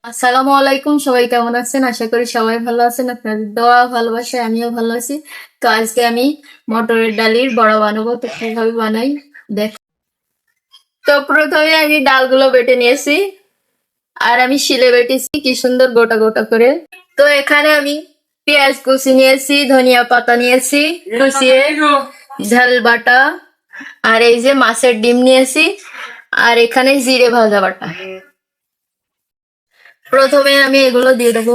আসসালামু আলাইকুম, সবাই কেমন আছেন? আশা করি সবাই ভালো আছেন। আপনাদের দোয়া ভালোবাসায় আমিও ভালো আছি। তো আজকে আমি মটরের ডালের বড়া বানাবো। তো কিভাবে বানাই দেখ। তো প্রথমে আমি ডালগুলো বেটে নিয়েছি, আর আমি শিলে বেটেছি কি সুন্দর গোটা গোটা করে। তো এখানে আমি পেঁয়াজ কুচি নিয়েছি, ধনিয়া পাতা নিয়েছি কুচিয়ে, ঝাল বাটা, আর এই যে মাছের ডিম নিয়েছি, আর এখানে জিরে ভাজা বাটা। প্রথমে আমি এগুলো দিয়ে দেবো।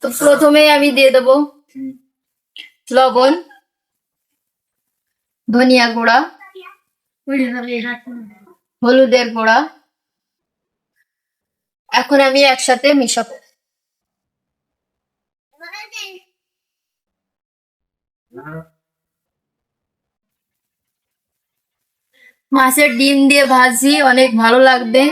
তো প্রথমে আমি দিয়ে দেবো লবণ, ধনিয়া গুঁড়া, হলুদের গুঁড়া। এখন আমি একসাথে মিশাবো। মাছের ডিম দিয়ে ভাজি অনেক ভালো লাগবে।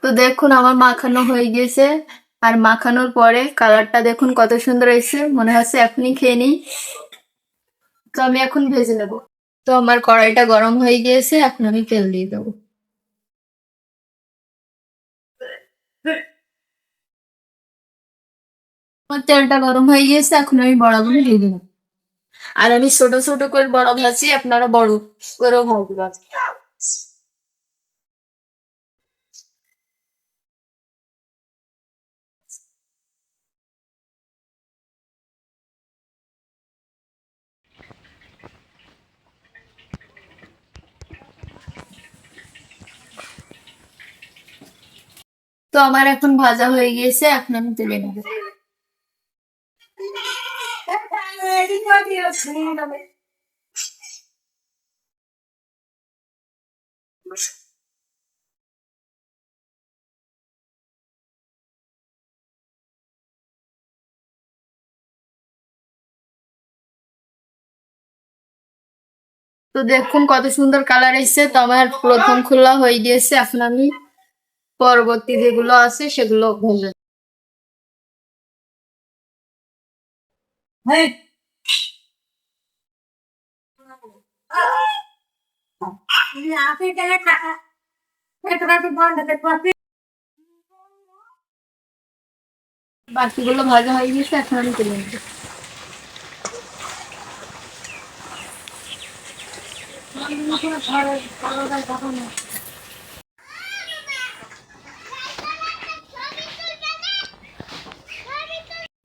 তো দেখুন আমার মাখানো হয়ে গেছে, আর মাখানোর পরে কালারটা দেখুন কত সুন্দর হয়েছে, মনে হচ্ছে এখনই খেয়ে নিই। তো আমি এখন ভেজে নেব। তো আমার কড়াইটা গরম হয়ে গিয়েছে, এখন আমি তেল দিয়ে দেবো। আমার তেলটা গরম হয়ে গিয়েছে, এখন আমি বড়াগুলো দিয়ে দেবো। আর আমি ছোট ছোট করে বড়া ভাজি, আপনারা বড় করেও ভাজবেন। তো আমার এখন ভাজা হয়ে গিয়েছে, এখন আমি তুলে নেব। তো দেখুন কত সুন্দর কালার এসেছে। তো আমার প্রথম খোলা হয়ে গিয়েছে, এখন আমি পরবর্তী যেগুলো আছে সেগুলো ভেজে। বাকিগুলো ভাজা হয়ে গেছে, এখন আমি তুলে নেব।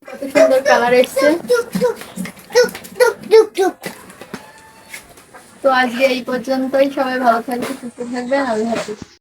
কত সুন্দর কালার এসছে। তো আজকে এই পর্যন্তই, সবাই ভালো থাকবেন, সুস্থ থাকবেন। আল্লাহ হাফেজ।